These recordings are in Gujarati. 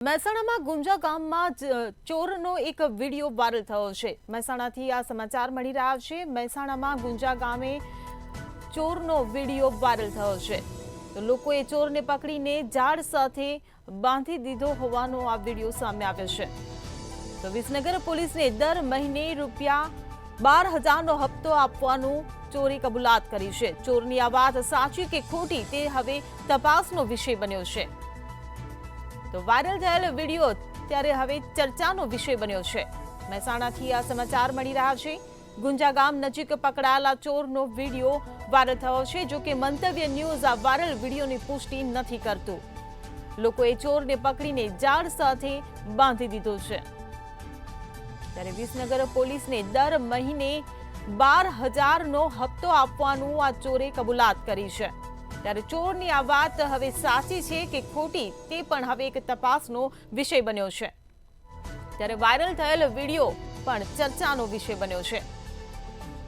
મહેસાણામાં ગુંજા ગામમાં ચોરનો એક વિડીયો વાયરલ થયો છે। મહેસાણાથી આ સમાચાર મળી રહ્યા છે। મહેસાણામાં ગુંજા ગામે ચોરનો વિડીયો વાયરલ થયો છે। તો લોકોએ ચોરને પકડીને ઝાડ સાથે બાંધી દીધો હોવાનો આ વિડીયો સામે આવ્યો છે। તો વિસનગર પોલીસને દર મહિને ₹12,000નો હપ્તો આપવાનું ચોરી કબૂલાત કરી છે। ચોરની આ વાત સાચી કે ખોટી તે હવે તપાસનો વિષય બન્યો છે। તો વાયરલ થયેલ વિડીયો ત્યારે હવે ચર્ચાનો વિષય બન્યો છે। મહેસાણાથી આ સમાચાર મળી રહ્યા છે। ગુંજા ગામ નજીક પકડાયેલા ચોરનો વિડીયો વાયરલ થયો છે। જો કે મંતવ્ય ન્યૂઝ આ વાયરલ વિડીયોની પુષ્ટિ નથી કરતું। લોકોએ ચોરને પકડીને ઝાડ સાથે બાંધી દીધો છે। ત્યારે વિસનગર પોલીસને દર મહિને 12,000નો હપ્તો આપવાનું આ ચોરે કબૂલાત કરી છે। ત્યારે ચોરની આ વાત હવે સાચી છે કે ખોટી તે પણ હવે એક તપાસનો વિષય બન્યો છે। ત્યારે વાયરલ થયેલ વિડીયો પણ ચર્ચાનો વિષય બન્યો છે।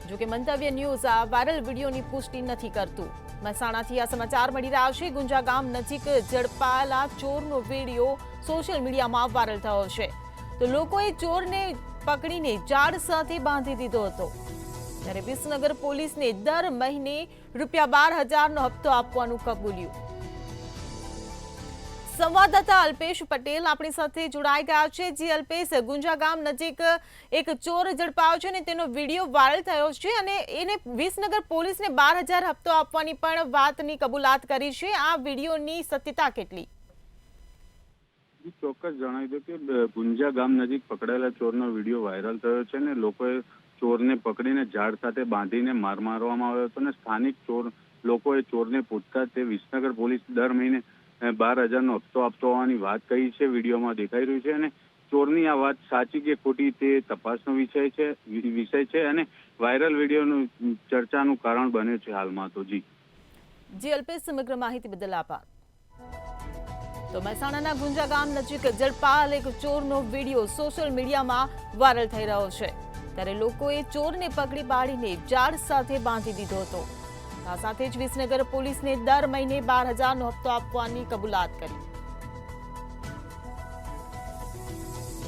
જો કે મંતવ્ય ન્યૂઝ આ વાયરલ વિડીયોની પુષ્ટિ નથી કરતું। મહેસાણાથી આ સમાચાર મળી રહ્યા છે। ગુંજા ગામ નજીક ઝડપાયેલા ચોરનો વિડીયો સોશિયલ મીડિયામાં વાયરલ થયો છે। તો લોકોએ ચોરને પકડીને ઝાડ સાથે બાંધી દીધો હતો। ત્યારે વિસનગર પોલીસને દર મહિને ₹12,000નો હપ્તો આપવાનું કબૂલ્યું। સંવાદદાતા અલ્પેશ પટેલ આપણી સાથે જોડાઈ ગયા છે। જી અલ્પેશ, ગુંજા ગામ નજીક એક ચોર ઝડપાયો છે અને તેનો વિડીયો વાયરલ થયો છે અને એને વિસનગર પોલીસને 12,000 હપ્તો આપવાની પણ વાતની કબૂલાત કરી છે। આ વિડીયોની સત્યતા કેટલી? ચોક્કસ જણાવી દો કે ગુંજા ગામ નજીક પકડાયેલા ચોરનો વિડીયો વાયરલ થયો છે અને લોકોએ ચોરને પકડીને ઝાડ સાથે બાંધીને માર મારવામાં આવ્યો હતો અને સ્થાનિક લોકોએ ચોરને પૂછતા તે વિસનગર પોલીસ દર મહિને 12,000નો હપ્તો આપતો હોવાની વાત કહી છે। વિડીયોમાં દેખાઈ રહ્યું છે અને ચોરની આ વાત સાચી કે ખોટી તે તપાસનો વિષય છે અને વાયરલ વિડીયોનું ચર્ચાનું કારણ બન્યું છે હાલમાં। તો જી અલ્પેશ, સમગ્ર માહિતી બદલ આભાર। તો મહેસાણાના ગુંજા ગામ નજીક ઝડપાયેલ એક ચોરનો વિડીયો સોશિયલ મીડિયામાં વાયરલ થઈ રહ્યો છે। ત્યારે લોકોએ ચોરને પકડી પાડીને ઝાડ સાથે બાંધી દીધો હતો। આ સાથે જ વિસનગર પોલીસને દર મહિને 12,000નો હપ્તો આપવાની કબૂલાત કરી।